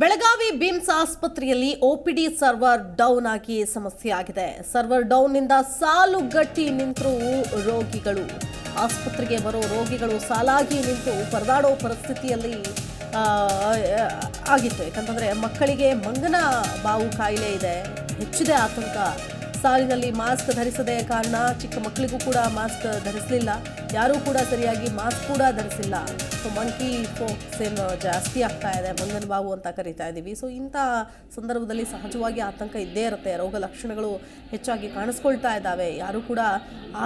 Belagavi BIMS ಆಸ್ಪತ್ರೆಯಲ್ಲಿ OPD server down ಆಗಿ ಸಮಸ್ಯೆ ಆಗಿದೆ. ಸರ್ವರ್ ಡೌನ್ನಿಂದ ಸಾಲುಗಟ್ಟಿ ನಿಂತರೂ ರೋಗಿಗಳು, ಆಸ್ಪತ್ರೆಗೆ ಬರೋ ರೋಗಿಗಳು ಸಾಲಾಗಿ ನಿಂತು ಪರದಾಡೋ ಪರಿಸ್ಥಿತಿಯಲ್ಲಿ ಆಗಿತ್ತು. ಯಾಕಂತಂದ್ರೆ ಮಕ್ಕಳಿಗೆ ಮಂಗನ ಬಾವು ಕಾಯಿಲೆ ಇದೆ, ಹೆಚ್ಚಿದೆ ಆತಂಕ. ಸಾಲಿನಲ್ಲಿ ಮಾಸ್ಕ್ ಧರಿಸದೆ ಕಾರಣ ಚಿಕ್ಕ ಮಕ್ಕಳಿಗೂ ಕೂಡ ಮಾಸ್ಕ್ ಧರಿಸಲಿಲ್ಲ, ಯಾರೂ ಕೂಡ ಸರಿಯಾಗಿ ಮಾಸ್ಕ್ ಕೂಡ ಧರಿಸಿಲ್ಲ. ಸೊ ಮಂಕಿ ಫೋಕ್ಸ್ ಏನು ಜಾಸ್ತಿ ಆಗ್ತಾ ಇದೆ, ಮಂಗನ ಬಾವು ಅಂತ ಕರಿತಾ ಇದ್ದೀವಿ. ಸೊ ಇಂಥ ಸಂದರ್ಭದಲ್ಲಿ ಸಹಜವಾಗಿ ಆತಂಕ ಇದ್ದೇ ಇರುತ್ತೆ. ರೋಗ ಲಕ್ಷಣಗಳು ಹೆಚ್ಚಾಗಿ ಕಾಣಿಸ್ಕೊಳ್ತಾ ಇದ್ದಾವೆ. ಯಾರೂ ಕೂಡ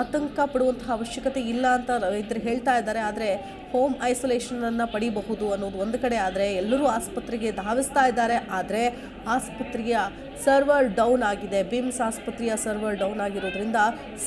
ಆತಂಕ ಪಡುವಂತಹ ಅವಶ್ಯಕತೆ ಇಲ್ಲ ಅಂತ ವೈದ್ಯರು ಹೇಳ್ತಾ ಇದ್ದಾರೆ. ಆದರೆ ಹೋಮ್ ಐಸೋಲೇಷನನ್ನು ಪಡಿಬಹುದು ಅನ್ನೋದು ಒಂದು ಕಡೆ. ಆದರೆ ಎಲ್ಲರೂ ಆಸ್ಪತ್ರೆಗೆ ಧಾವಿಸ್ತಾ ಇದ್ದಾರೆ. ಆದರೆ ಆಸ್ಪತ್ರೆಯ ಸರ್ವರ್ ಡೌನ್ ಆಗಿದೆ. ಬಿಮ್ಸ್ ಆಸ್ಪತ್ರೆಯ ಸರ್ವರ್ ಡೌನ್ ಆಗಿರೋದ್ರಿಂದ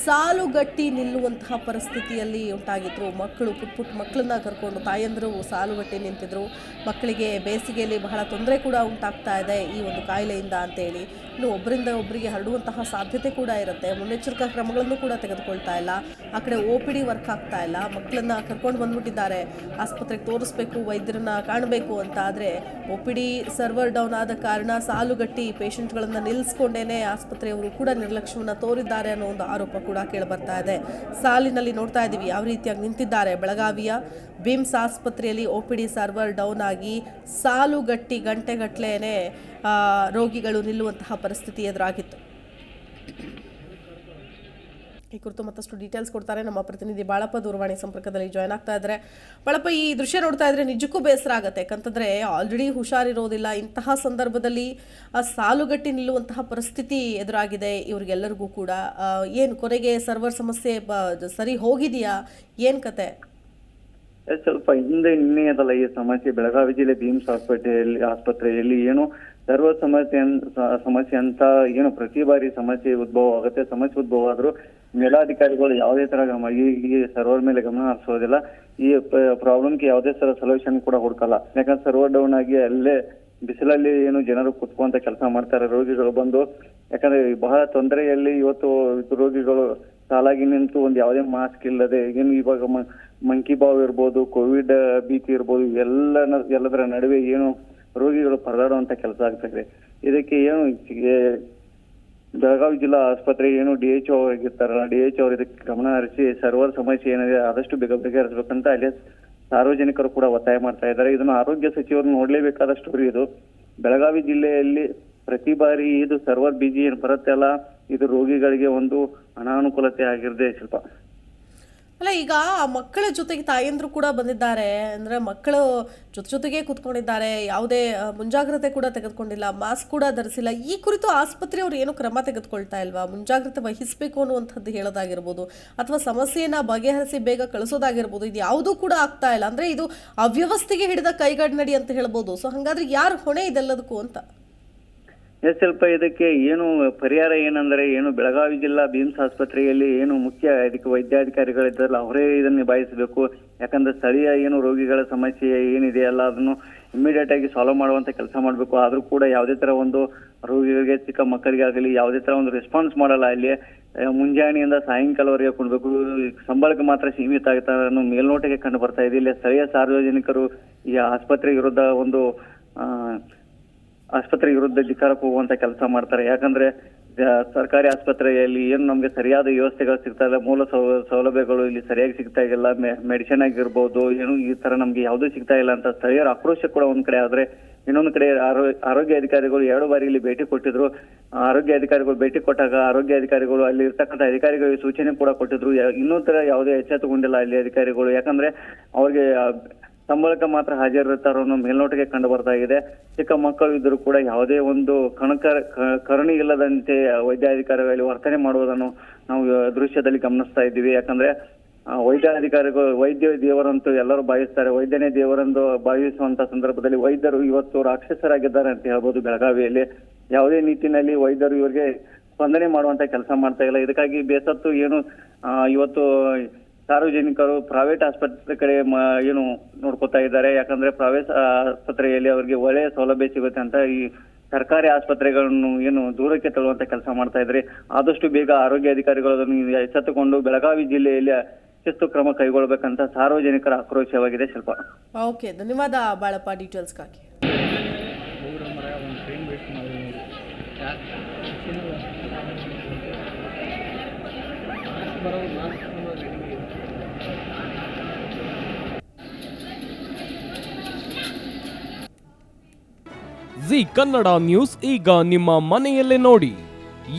ಸಾಲುಗಟ್ಟಿ ನಿಲ್ಲುವಂತಹ ಪರಿಸ್ಥಿತಿಯಲ್ಲಿ ಉಂಟಾಗಿದ್ರು. ಮಕ್ಕಳು ಪುಟ್ಟ ಮಕ್ಕಳನ್ನ ಕರ್ಕೊಂಡು ತಾಯಂದರು ಸಾಲುಗಟ್ಟಿ ನಿಂತಿದ್ರು. ಮಕ್ಕಳಿಗೆ ಬೇಸಿಗೆಯಲ್ಲಿ ಬಹಳ ತೊಂದರೆ ಕೂಡ ಉಂಟಾಗ್ತಾ ಇದೆ ಈ ಒಂದು ಕಾಯಿಲೆಯಿಂದ ಅಂತೇಳಿ. ಇನ್ನು ಒಬ್ಬರಿಂದ ಒಬ್ಬರಿಗೆ ಹರಡುವಂತಹ ಸಾಧ್ಯತೆ ಕೂಡ ಇರುತ್ತೆ. ಮುನ್ನೆಚ್ಚರಿಕಾ ಕ್ರಮಗಳನ್ನು ಕೂಡ ತೆಗೆದುಕೊಳ್ತಾ ಇಲ್ಲ. ಆ ಕಡೆ OPD ವರ್ಕ್ ಆಗ್ತಾ ಇಲ್ಲ. ಮಕ್ಕಳನ್ನ ಕರ್ಕೊಂಡು ಬಂದ್ಬಿಟ್ಟಿದ್ದಾರೆ, ಆಸ್ಪತ್ರೆಗೆ ತೋರಿಸ್ಬೇಕು, ವೈದ್ಯರನ್ನ ಕಾಣಬೇಕು ಅಂತ. ಆದರೆ OPD ಸರ್ವರ್ ಡೌನ್ ಆದ ಕಾರಣ ಸಾಲುಗಟ್ಟಿ ಪೇಷಂಟ್ಗಳನ್ನು ನಿಲ್ಲಿಸ್ಕೊಂಡೇನೆ ಆಸ್ಪತ್ರೆಯವರು ಕೂಡ ನಿರ್ಲಕ್ಷ್ಯವನ್ನು ತೋರಿದ್ದಾರೆ ಅನ್ನೋ ಒಂದು ಆರೋಪ ಕೂಡ ಕೇಳಿಬರ್ತಾ ಇದೆ. ಸಾಲಿನಲ್ಲಿ ನೋಡ್ತಾ ಇದ್ದೀವಿ ಯಾವ ರೀತಿಯಾಗಿ ನಿಂತಿದ್ದಾರೆ. ಬೆಳಗಾವಿಯ ಬಿಮ್ಸ್ ಆಸ್ಪತ್ರೆಯಲ್ಲಿ OPD ಸರ್ವರ್ ಡೌನ್ ಆಗಿ ಸಾಲುಗಟ್ಟಿ ಗಂಟೆಗಟ್ಟಲೆನೇ ರೋಗಿಗಳು ನಿಲ್ಲುವಂತಹ ಪರಿಸ್ಥಿತಿ ಎದುರಾಗಿತ್ತು. ಈ ಕುರಿತು ಮತ್ತಷ್ಟು ಡೀಟೇಲ್ಸ್ ಕೊಡ್ತಾರೆ ನಮ್ಮ ಪ್ರತಿನಿಧಿ ಬಾಳಪ್ಪ. ದೂರವಾಣಿ ಸಂಪರ್ಕದಲ್ಲಿ ಜಾಯ್ನ್ ಆಗ್ತಾ ಇದ್ದಾರೆ. ಬಾಳಪ್ಪ, ಈ ದೃಶ್ಯ ನೋಡ್ತಾ ಇದ್ರೆ ನಿಜಕ್ಕೂ ಬೇಸರ ಆಗುತ್ತೆ. ಯಾಕಂತಂದ್ರೆ ಆಲ್ರೆಡಿ ಹುಷಾರಿರೋದಿಲ್ಲ, ಇಂತಹ ಸಂದರ್ಭದಲ್ಲಿ ಸಾಲುಗಟ್ಟಿ ನಿಲ್ಲುವಂತಹ ಪರಿಸ್ಥಿತಿ ಎದುರಾಗಿದೆ ಇವರಿಗೆಲ್ಲರಿಗೂ ಕೂಡ. ಏನು ಕೊನೆಗೆ ಸರ್ವರ್ ಸಮಸ್ಯೆ ಸರಿ ಹೋಗಿದೆಯಾ, ಏನು ಕತೆ? ಸ್ವಲ್ಪ ನಿನ್ನೆ ಅದಲ್ಲ ಈ ಸಮಸ್ಯೆ. ಬೆಳಗಾವಿ ಜಿಲ್ಲೆ ಬಿಮ್ಸ್ ಆಸ್ಪತ್ರೆಯಲ್ಲಿ ಏನು ಸರ್ವ ಸಮಸ್ಯೆ ಅಂತ ಏನು ಪ್ರತಿ ಬಾರಿ ಸಮಸ್ಯೆ ಉದ್ಭವ ಆಗುತ್ತೆ. ಸಮಸ್ಯೆ ಉದ್ಭವ ಆದ್ರೂ ಮೇಲಾಧಿಕಾರಿಗಳು ಯಾವುದೇ ತರ ಈ ಸರ್ವರ್ ಮೇಲೆ ಗಮನ ಹರಿಸೋದಿಲ್ಲ. ಈ ಪ್ರಾಬ್ಲಮ್ಗೆ ಯಾವುದೇ ತರ ಸೊಲ್ಯೂಷನ್ ಕೂಡ ಹುಡುಕಲ್ಲ. ಯಾಕಂದ್ರೆ ಸರ್ವರ್ ಡೌನ್ ಆಗಿ ಅಲ್ಲೇ ಬಿಸಿಲಲ್ಲಿ ಏನು ಜನರು ಕುತ್ಕೊಂತ ಕೆಲಸ ಮಾಡ್ತಾರೆ ರೋಗಿಗಳು ಬಂದು. ಯಾಕಂದ್ರೆ ಬಹಳ ತೊಂದರೆಯಲ್ಲಿ ಇವತ್ತು ರೋಗಿಗಳು ಸಾಲಾಗಿ ನಿಂತು ಒಂದು ಯಾವುದೇ ಮಾಸ್ಕ್ ಇಲ್ಲದೆ, ಏನು ಇವಾಗ ಮಂಕಿ ಬಾವು ಇರ್ಬೋದು, ಕೋವಿಡ್ ಭೀತಿ ಇರ್ಬೋದು, ಎಲ್ಲದರ ನಡುವೆ ಏನು ರೋಗಿಗಳು ಪರದಾಡುವಂತ ಕೆಲಸ ಆಗ್ತಾ ಇದೆ. ಇದಕ್ಕೆ ಏನು ಬೆಳಗಾವಿ ಜಿಲ್ಲಾ ಆಸ್ಪತ್ರೆ ಏನು DHO ಆಗಿರ್ತಾರಲ್ಲ, DHO ಅವರು ಇದಕ್ಕೆ ಗಮನ ಹರಿಸಿ ಸರ್ವರ್ ಸಮಸ್ಯೆ ಏನಿದೆ ಆದಷ್ಟು ಬೇಗ ಬಗೆಹರಿಸಬೇಕಂತ ಅಲ್ಲಿ ಸಾರ್ವಜನಿಕರು ಕೂಡ ಒತ್ತಾಯ ಮಾಡ್ತಾ ಇದ್ದಾರೆ. ಇದನ್ನು ಆರೋಗ್ಯ ಸಚಿವರು ನೋಡ್ಲೇಬೇಕಾದ ಸ್ಟೋರಿ ಇದು. ಬೆಳಗಾವಿ ಜಿಲ್ಲೆಯಲ್ಲಿ ಪ್ರತಿ ಬಾರಿ ಇದು ಸರ್ವರ್ ಬಿಜಿ ಏನು ಬರುತ್ತೆ ಅಲ್ಲ, ಇದು ರೋಗಿಗಳಿಗೆ ಒಂದು ಅನಾನುಕೂಲತೆ ಆಗಿರದೆ ಶಿಲ್ಪ. ಅಲ್ಲ, ಈಗ ಮಕ್ಕಳ ಜೊತೆಗೆ ತಾಯಂದ್ರು ಕೂಡ ಬಂದಿದ್ದಾರೆ. ಅಂದರೆ ಮಕ್ಕಳು ಜೊತೆಗೆ ಕೂತ್ಕೊಂಡಿದ್ದಾರೆ, ಯಾವುದೇ ಮುಂಜಾಗ್ರತೆ ಕೂಡ ತೆಗೆದುಕೊಂಡಿಲ್ಲ, ಮಾಸ್ಕ್ ಕೂಡ ಧರಿಸಿಲ್ಲ. ಈ ಕುರಿತು ಆಸ್ಪತ್ರೆಯವರು ಏನು ಕ್ರಮ ತೆಗೆದುಕೊಳ್ತಾ ಇಲ್ವಾ? ಮುಂಜಾಗ್ರತೆ ವಹಿಸಬೇಕು ಅನ್ನುವಂಥದ್ದು ಹೇಳೋದಾಗಿರ್ಬೋದು, ಅಥವಾ ಸಮಸ್ಯೆಯನ್ನು ಬಗೆಹರಿಸಿ ಬೇಗ ಕಳಿಸೋದಾಗಿರ್ಬೋದು, ಇದು ಯಾವುದೂ ಕೂಡ ಆಗ್ತಾ ಇಲ್ಲ. ಅಂದರೆ ಇದು ಅವ್ಯವಸ್ಥೆಗೆ ಹಿಡಿದ ಕೈಗನ್ನಡಿ ಅಂತ ಹೇಳ್ಬೋದು. ಸೊ ಹಾಗಾದ್ರೆ ಯಾರು ಹೊಣೆ ಇದೆಲ್ಲದಕ್ಕೂ ಅಂತ? ಸ್ವಲ್ಪ ಇದಕ್ಕೆ ಏನು ಪರಿಹಾರ ಏನಂದ್ರೆ, ಏನು ಬೆಳಗಾವಿ ಜಿಲ್ಲಾ ಬಿಮ್ಸ್ ಆಸ್ಪತ್ರೆಯಲ್ಲಿ ಏನು ಮುಖ್ಯ ಇದಕ್ಕೆ ವೈದ್ಯಾಧಿಕಾರಿಗಳಿದ್ದಾರಲ್ಲ ಅವರೇ ಇದನ್ನು ನಿಭಾಯಿಸಬೇಕು. ಯಾಕಂದ್ರೆ ಸ್ಥಳೀಯ ಏನು ರೋಗಿಗಳ ಸಮಸ್ಯೆ ಏನಿದೆಯಲ್ಲ ಅದನ್ನು ಇಮಿಡಿಯೇಟ್ ಆಗಿ ಸಾಲ್ವ್ ಮಾಡುವಂತ ಕೆಲಸ ಮಾಡಬೇಕು. ಆದ್ರೂ ಕೂಡ ಯಾವುದೇ ತರ ಒಂದು ರೋಗಿಗಳಿಗೆ, ಚಿಕ್ಕ ಮಕ್ಕಳಿಗಾಗಲಿ ಯಾವುದೇ ತರ ಒಂದು ರೆಸ್ಪಾನ್ಸ್ ಮಾಡಲ್ಲ. ಅಲ್ಲಿ ಮುಂಜಾನೆಯಿಂದ ಸಾಯಂಕಾಲವರೆಗೆ ಕೊಡ್ಬೇಕು, ಸಂಬಳಕ್ಕೆ ಮಾತ್ರ ಸೀಮಿತ ಆಗ್ತಾ ಅನ್ನೋ ಮೇಲ್ನೋಟಕ್ಕೆ ಕಂಡು ಬರ್ತಾ ಇದೆ. ಇಲ್ಲಿ ಸ್ಥಳೀಯ ಸಾರ್ವಜನಿಕರು ಈ ಆಸ್ಪತ್ರೆ ವಿರುದ್ಧ ಧಿಕ್ಕಾರಕ್ಕೆ ಹೋಗುವಂತ ಕೆಲಸ ಮಾಡ್ತಾರೆ. ಯಾಕಂದ್ರೆ ಸರ್ಕಾರಿ ಆಸ್ಪತ್ರೆಯಲ್ಲಿ ಏನು ನಮ್ಗೆ ಸರಿಯಾದ ವ್ಯವಸ್ಥೆಗಳು ಸಿಗ್ತಾ ಇಲ್ಲ, ಮೂಲ ಸೌಲಭ್ಯಗಳು ಇಲ್ಲಿ ಸರಿಯಾಗಿ ಸಿಗ್ತಾ ಇಲ್ಲ, ಮೆಡಿಸಿನ್ ಆಗಿರ್ಬೋದು, ಏನು ಈ ತರ ನಮ್ಗೆ ಯಾವುದೂ ಸಿಗ್ತಾ ಇಲ್ಲ ಅಂತ ಸ್ಥಳೀಯರ ಆಕ್ರೋಶ ಕೂಡ ಒಂದ್ ಕಡೆ. ಆದ್ರೆ ಇನ್ನೊಂದು ಕಡೆ ಆರೋಗ್ಯ ಅಧಿಕಾರಿಗಳು 2 ಬಾರಿ ಇಲ್ಲಿ ಭೇಟಿ ಕೊಟ್ಟಿದ್ರು. ಆರೋಗ್ಯ ಅಧಿಕಾರಿಗಳು ಭೇಟಿ ಕೊಟ್ಟಾಗ ಆರೋಗ್ಯ ಅಧಿಕಾರಿಗಳು ಅಲ್ಲಿ ಇರ್ತಕ್ಕಂಥ ಅಧಿಕಾರಿಗಳಿಗೆ ಸೂಚನೆ ಕೂಡ ಕೊಟ್ಟಿದ್ರು. ಇನ್ನೂ ತರ ಯಾವುದೇ ಎಚ್ಚೆತ್ತುಕೊಂಡಿಲ್ಲ ಅಲ್ಲಿ ಅಧಿಕಾರಿಗಳು. ಯಾಕಂದ್ರೆ ಅವ್ರಿಗೆ ಸಂಬಳಕ್ಕೆ ಮಾತ್ರ ಹಾಜರಿರ್ತಾರೋ ಅನ್ನೋ ಮೇಲ್ನೋಟಕ್ಕೆ ಕಂಡು ಬರ್ತಾ ಇದೆ. ಚಿಕ್ಕ ಮಕ್ಕಳು ಇದ್ರೂ ಕೂಡ ಯಾವುದೇ ಒಂದು ಕರುಣೆ ಇಲ್ಲದಂತೆ ವೈದ್ಯಾಧಿಕಾರಿಗಳಲ್ಲಿ ವರ್ತನೆ ಮಾಡುವುದನ್ನು ನಾವು ದೃಶ್ಯದಲ್ಲಿ ಗಮನಿಸ್ತಾ ಇದ್ದೀವಿ. ಯಾಕಂದ್ರೆ ವೈದ್ಯಾಧಿಕಾರಿಗಳು ವೈದ್ಯ ದೇವರಂತೂ ಎಲ್ಲರೂ ಭಾವಿಸ್ತಾರೆ. ವೈದ್ಯನೇ ದೇವರೆಂದು ಭಾವಿಸುವಂತ ಸಂದರ್ಭದಲ್ಲಿ ವೈದ್ಯರು ಇವತ್ತು ರಾಕ್ಷಸರಾಗಿದ್ದಾರೆ ಅಂತ ಹೇಳ್ಬೋದು. ಬೆಳಗಾವಿಯಲ್ಲಿ ಯಾವುದೇ ನಿಟ್ಟಿನಲ್ಲಿ ವೈದ್ಯರು ಇವರಿಗೆ ಸ್ಪಂದನೆ ಮಾಡುವಂತ ಕೆಲಸ ಮಾಡ್ತಾ ಇಲ್ಲ. ಇದಕ್ಕಾಗಿ ಬೇಸತ್ತು ಏನು ಇವತ್ತು ಸಾರ್ವಜನಿಕರು ಪ್ರೈವೇಟ್ ಆಸ್ಪತ್ರೆ ಕಡೆ ಏನು ನೋಡ್ಕೊತಾ ಇದ್ದಾರೆ. ಯಾಕಂದ್ರೆ ಪ್ರೈವೇಟ್ ಆಸ್ಪತ್ರೆಯಲ್ಲಿ ಅವರಿಗೆ ಒಳ್ಳೆಯ ಸೌಲಭ್ಯ ಸಿಗುತ್ತೆ ಅಂತ ಈ ಸರ್ಕಾರಿ ಆಸ್ಪತ್ರೆಗಳನ್ನು ಏನು ದೂರಕ್ಕೆ ತಳ್ಳುವಂತ ಕೆಲಸ ಮಾಡ್ತಾ ಇದ್ದಾರೆ. ಆದಷ್ಟು ಬೇಗ ಆರೋಗ್ಯ ಅಧಿಕಾರಿಗಳು ಅದನ್ನು ಎಚ್ಚೆತ್ತುಕೊಂಡು ಬೆಳಗಾವಿ ಜಿಲ್ಲೆಯಲ್ಲಿ ಶಿಸ್ತು ಕ್ರಮ ಕೈಗೊಳ್ಳಬೇಕಂತ ಸಾರ್ವಜನಿಕರ ಆಕ್ರೋಶವಾಗಿದೆ. ಶಿಲ್ಪ. ಓಕೆ, ಧನ್ಯವಾದ ಬಾಳಪ್ಪ ಡೀಟೇಲ್ಸ್ಗಾಗಿ. ಜಿ ಕನ್ನಡ ನ್ಯೂಸ್ ಈಗ ನಿಮ್ಮ ಮನೆಯಲ್ಲೇ ನೋಡಿ.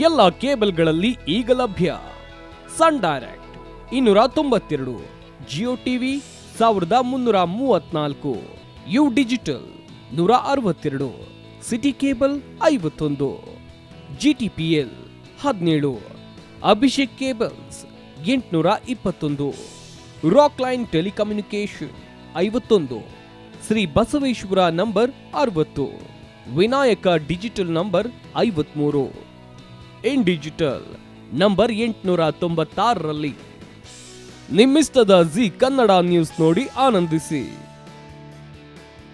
ಎಲ್ಲ ಕೇಬಲ್ಗಳಲ್ಲಿ ಈಗ ಲಭ್ಯ. Sun Direct 292, Jio TV 1334, U digital 162, City cable 51, GTPL 17, Abhishek cables 821, Rock Line telecommunication 51, Shri Basaveshwara number 60, Vinayaka digital number 53, in digital number 896ರಲ್ಲಿ. ನಿಮ್ಮಿಸ್ತದ ಜಿ ಕನ್ನಡ ನ್ಯೂಸ್ ನೋಡಿ ಆನಂದಿಸಿ.